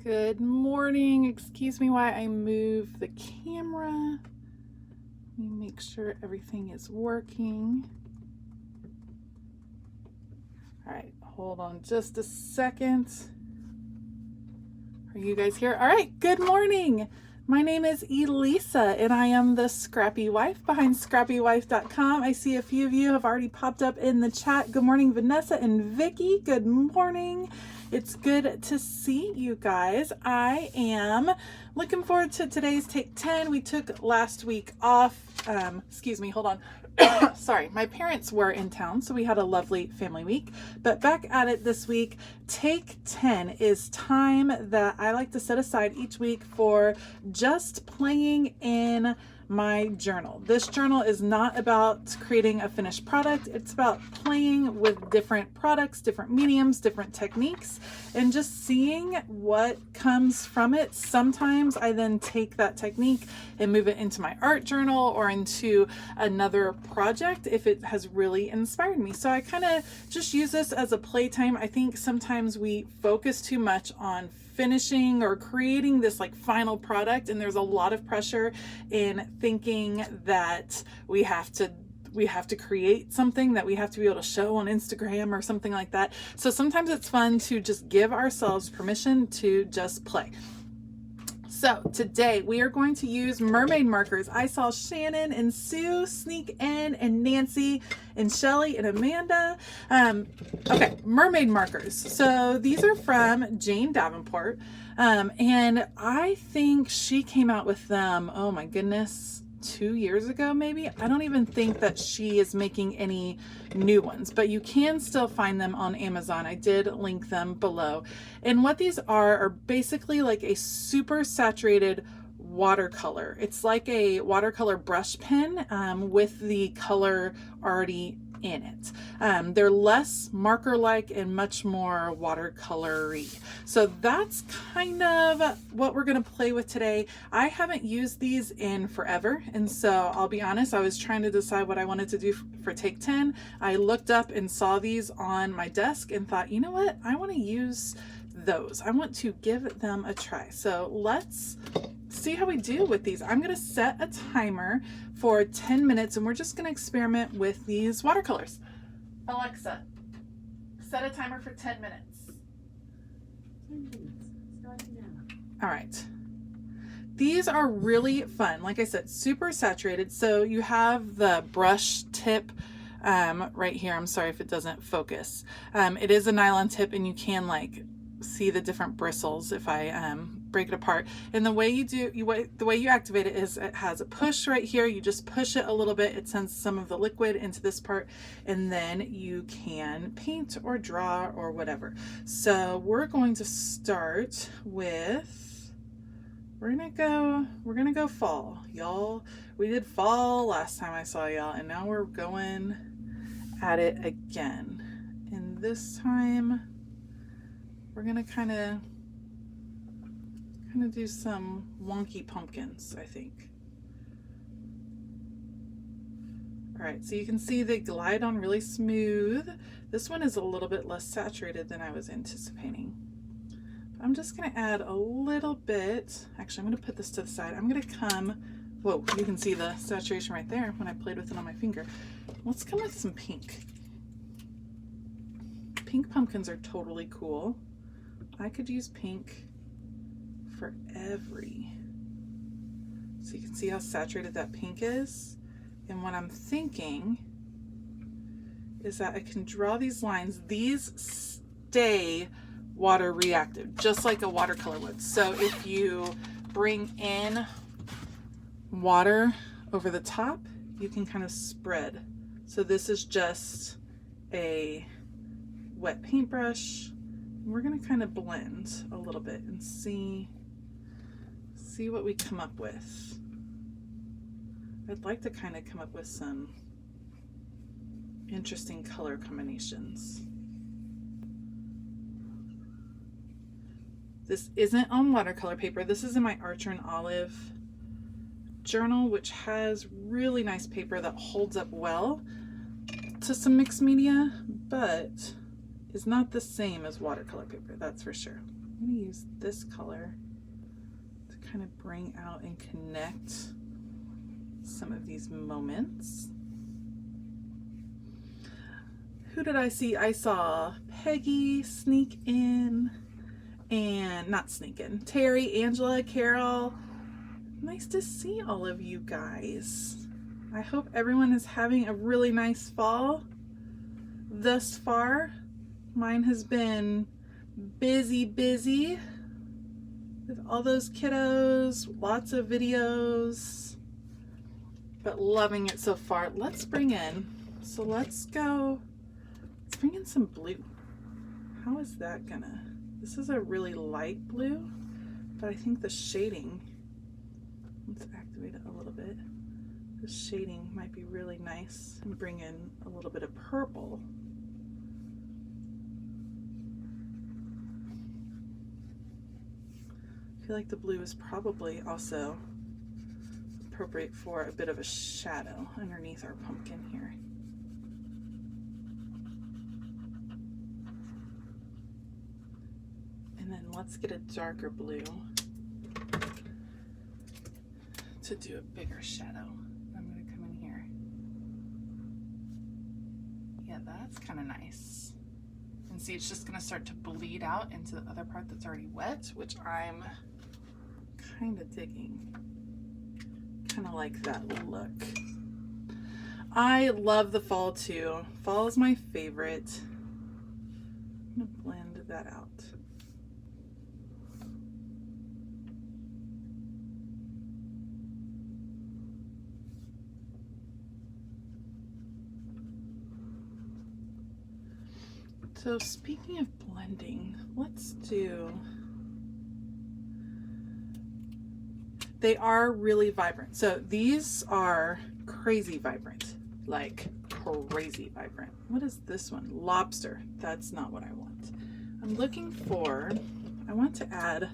Good morning. Excuse me while I move the camera. Let me make sure everything is working. All right, hold on just a second. Are you guys here? All right, good morning. My name is Elisa and I am the Scrappy Wife behind ScrappyWife.com. I see a few of you have already popped up in the chat. Good morning, Vanessa and Vicky. Good morning. It's good to see you guys. I am looking forward to today's Take 10. We took last week off. Excuse me, hold on. Sorry, my parents were in town, so we had a lovely family week. But back at it this week, Take 10 is time that I like to set aside each week for just playing in my journal. This journal is not about creating a finished product. It's about playing with different products, different mediums, different techniques, and just seeing what comes from it. Sometimes I then take that technique and move it into my art journal or into another project if it has really inspired me. So I kind of just use this as a playtime. I think sometimes we focus too much on finishing or creating this like final product, and there's a lot of pressure in thinking that we have to create something that we have to be able to show on Instagram or something like that. So sometimes it's fun to just give ourselves permission to just play. So today we are going to use Mermaid markers. I saw Shannon and Sue sneak in, and Nancy and Shelly and Amanda. Okay, Mermaid markers. So these are from Jane Davenport. And I think she came out with them, oh my goodness, 2 years ago maybe. I don't even think that she is making any new ones, but you can still find them on Amazon. I did link them below. And what these are basically like a super saturated watercolor. It's like a watercolor brush pen with the color already in it. They're less marker-like and much more watercolory. So that's kind of what we're going to play with today. I haven't used these in forever, and so I'll be honest, I was trying to decide what I wanted to do for Take 10. I looked up and saw these on my desk and thought, you know what, I want to use those. I want to give them a try. So let's see how we do with these. I'm going to set a timer for 10 minutes and we're just going to experiment with these watercolors. Alexa, set a timer for 10 minutes. 10 minutes, starting now. All right. These are really fun. Like I said, super saturated. So you have the brush tip right here. I'm sorry if it doesn't focus. It is a nylon tip and you can like see the different bristles if I break it apart. And the way the way you activate it is it has a push right here. You just push it a little bit. It sends some of the liquid into this part, and then you can paint or draw or whatever. So we're going to start with, we're gonna go fall, y'all. We did fall last time I saw y'all, and now we're going at it again. And this time we're gonna kind of do some wonky pumpkins, I think. All right, so you can see they glide on really smooth. This one is a little bit less saturated than I was anticipating. I'm just gonna add a little bit. Actually, I'm gonna put this to the side. I'm gonna come, whoa, you can see the saturation right there when I played with it on my finger. Let's come with some pink. Pink pumpkins are totally cool. I could use pink for every. So you can see how saturated that pink is. And what I'm thinking is that I can draw these lines. These stay water reactive, just like a watercolor would. So if you bring in water over the top, you can kind of spread. So this is just a wet paintbrush. We're going to kind of blend a little bit and see what we come up with. I'd like to kind of come up with some interesting color combinations. This isn't on watercolor paper. This is in my Archer and Olive journal, which has really nice paper that holds up well to some mixed media, but is not the same as watercolor paper, that's for sure. I'm going to use this color to kind of bring out and connect some of these moments. Who did I see? I saw Peggy sneak in, and not sneak in, Terry, Angela, Carol. Nice to see all of you guys. I hope everyone is having a really nice fall thus far. Mine has been busy with all those kiddos, lots of videos, but loving it so far. Let's bring in some blue. How is that gonna, this is a really light blue, but I think the shading, let's activate it a little bit. The shading might be really nice, and bring in a little bit of purple. I feel like the blue is probably also appropriate for a bit of a shadow underneath our pumpkin here. And then let's get a darker blue to do a bigger shadow. I'm going to come in here. Yeah, that's kind of nice. And see, it's just going to start to bleed out into the other part that's already wet, which I'm kind of digging. Kind of like that look. I love the fall too. Fall is my favorite. I'm going to blend that out. So speaking of blending, let's do, they are really vibrant. So these are crazy vibrant, like crazy vibrant. What is this one? Lobster. That's not what I want. I'm looking for, I want to add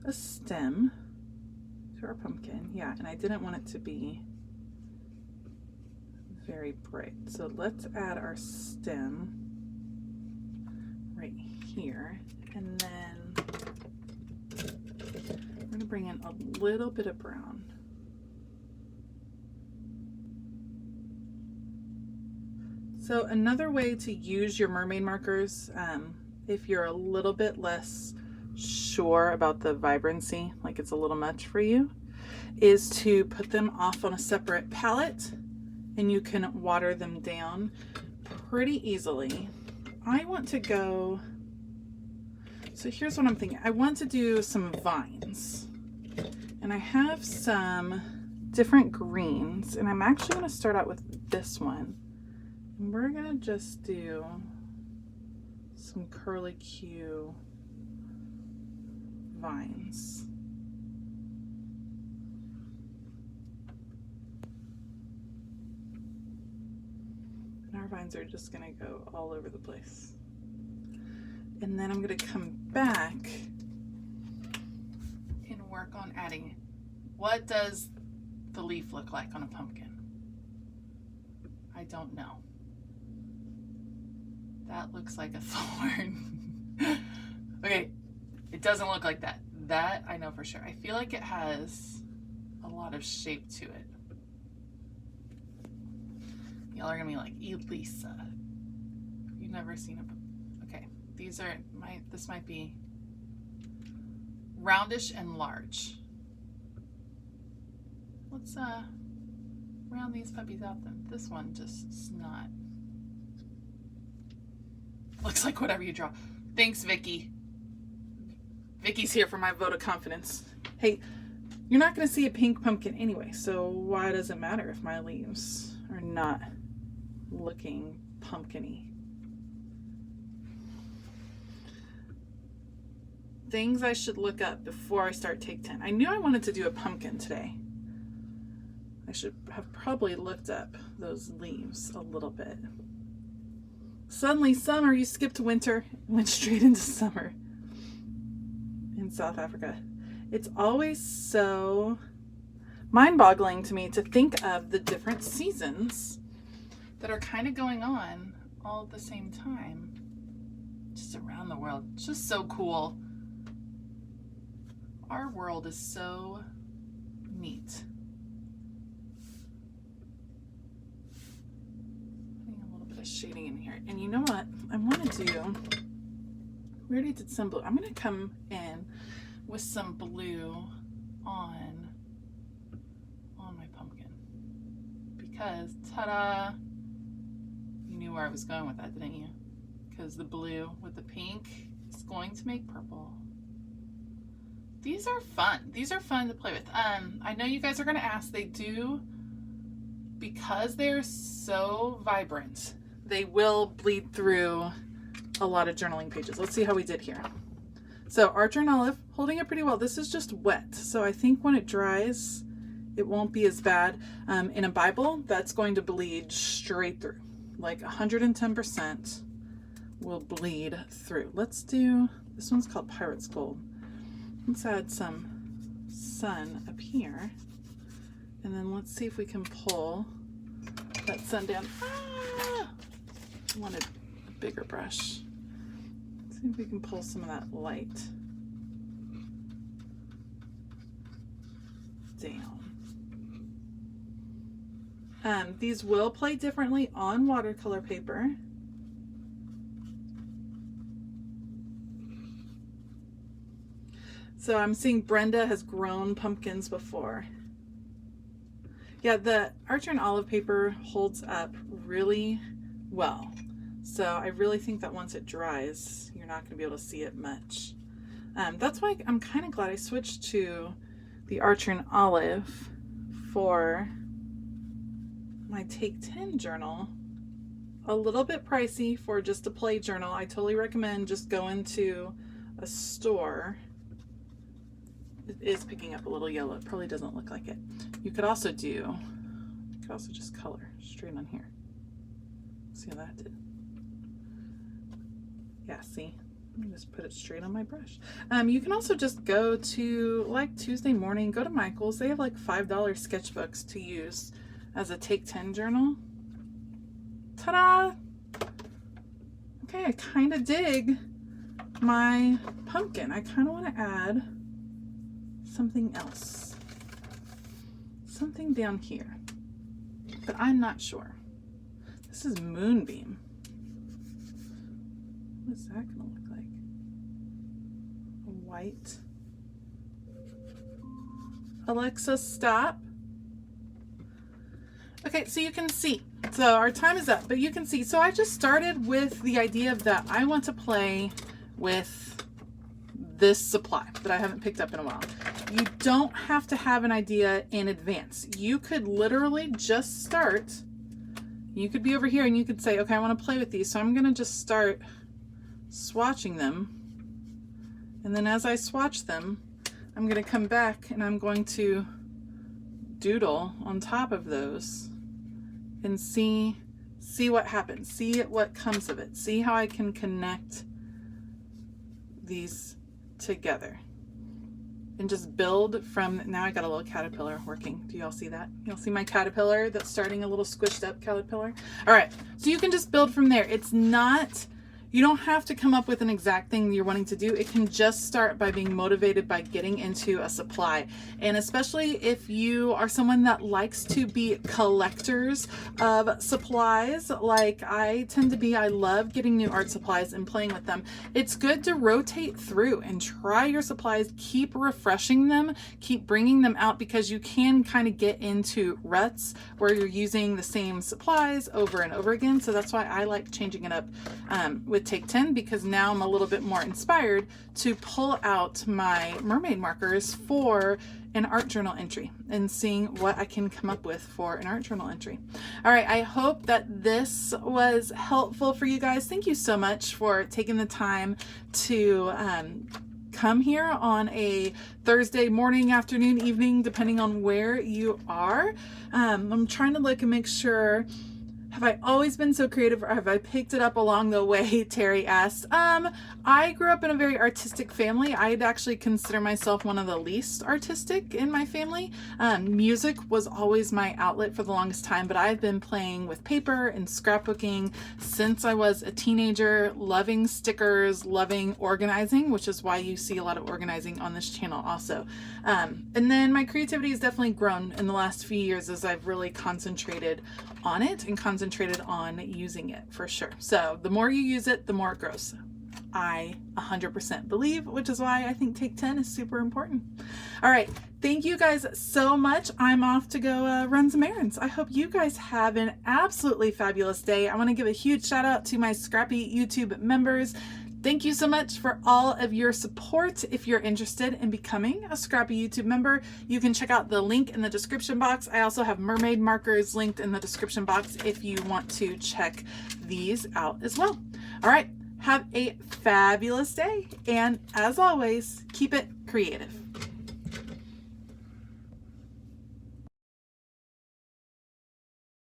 a stem to our pumpkin. Yeah, and I didn't want it to be very bright. So let's add our stem right here, and then we're going to bring in a little bit of brown. So another way to use your mermaid markers, if you're a little bit less sure about the vibrancy, like it's a little much for you, is to put them off on a separate palette, and you can water them down pretty easily. I want to go, so here's what I'm thinking. I want to do some vines, and I have some different greens, and I'm actually going to start out with this one, and we're going to just do some curly Q vines. And our vines are just going to go all over the place. And then I'm going to come back and work on adding, what does the leaf look like on a pumpkin? I don't know. That looks like a thorn. Okay, it doesn't look like that. That I know for sure. I feel like it has a lot of shape to it. Y'all are gonna be like, Elisa, you've never seen a, okay, these are, this might be roundish and large. Let's round these puppies out then. This one just is not, looks like whatever you draw. Thanks, Vicky. Vicky's here for my vote of confidence. Hey, you're not gonna see a pink pumpkin anyway, so why does it matter if my leaves are not looking pumpkin-y? Things I should look up before I start take 10. I knew I wanted to do a pumpkin today. I should have probably looked up those leaves a little bit. Suddenly summer, you skipped winter, went straight into summer in South Africa. It's always so mind-boggling to me to think of the different seasons that are kind of going on all at the same time, just around the world. It's just so cool. Our world is so neat. Putting a little bit of shading in here. And you know what? I want to do, we already did some blue. I'm going to come in with some blue on my pumpkin. Because, ta-da, you knew where I was going with that, didn't you? Because the blue with the pink is going to make purple. These are fun. These are fun to play with. I know you guys are going to ask. They do, because they're so vibrant, they will bleed through a lot of journaling pages. Let's see how we did here. So Archer and Olive, holding it pretty well. This is just wet, so I think when it dries, it won't be as bad. In a Bible, that's going to bleed straight through. Like 110% will bleed through. Let's do, this one's called Pirate's Gold. Let's add some sun up here. And then let's see if we can pull that sun down. Ah! I wanted a bigger brush. Let's see if we can pull some of that light down. These will play differently on watercolor paper. So I'm seeing Brenda has grown pumpkins before. Yeah, the Archer and Olive paper holds up really well. So I really think that once it dries, you're not going to be able to see it much. That's why I'm kind of glad I switched to the Archer and Olive for my Take 10 journal. A little bit pricey for just a play journal. I totally recommend just going to a store. It is picking up a little yellow. It probably doesn't look like it. You could also just color straight on here. See how that did? Yeah, see? Let me just put it straight on my brush. You can also just go to, like, Tuesday morning, go to Michael's. They have like $5 sketchbooks to use as a Take 10 journal. Ta-da! Okay, I kind of dig my pumpkin. I kind of want to add something else. Something down here. But I'm not sure. This is Moonbeam. What is that going to look like? A white. Alexa, stop. Okay, so you can see. So our time is up, but you can see. So I just started with the idea of that I want to play with this supply that I haven't picked up in a while. You don't have to have an idea in advance. You could literally just start. You could be over here and you could say, okay, I want to play with these. So I'm going to just start swatching them. And then as I swatch them, I'm going to come back and I'm going to doodle on top of those and see what happens. See what comes of it. See how I can connect these together and just build from. Now I got a little caterpillar working. Do y'all see that? Y'all see my caterpillar that's starting a little squished up caterpillar? All right, so you can just build from there. It's not, you don't have to come up with an exact thing you're wanting to do. It can just start by being motivated by getting into a supply. And especially if you are someone that likes to be collectors of supplies, like I tend to be, I love getting new art supplies and playing with them. It's good to rotate through and try your supplies, keep refreshing them, keep bringing them out, because you can kind of get into ruts where you're using the same supplies over and over again. So that's why I like changing it up with Take 10, because now I'm a little bit more inspired to pull out my mermaid markers for an art journal entry and seeing what I can come up with for an art journal entry. All right, I hope that this was helpful for you guys. Thank you so much for taking the time to come here on a Thursday morning, afternoon, evening, depending on where you are. I'm trying to look and make sure Have I always been so creative, or have I picked it up along the way? Terry asked. I grew up in a very artistic family. I'd actually consider myself one of the least artistic in my family. Music was always my outlet for the longest time, but I've been playing with paper and scrapbooking since I was a teenager, loving stickers, loving organizing, which is why you see a lot of organizing on this channel also. And then my creativity has definitely grown in the last few years as I've really concentrated on it and concentrated on using it for sure. So the more you use it, the more it grows. I 100% believe, which is why I think take 10 is super important. All right. Thank you guys so much. I'm off to go run some errands. I hope you guys have an absolutely fabulous day. I want to give a huge shout out to my Scrappy YouTube members. Thank you so much for all of your support. If you're interested in becoming a Scrappy YouTube member, you can check out the link in the description box. I also have Mermaid markers linked in the description box if you want to check these out as well. All right, have a fabulous day. And as always, keep it creative.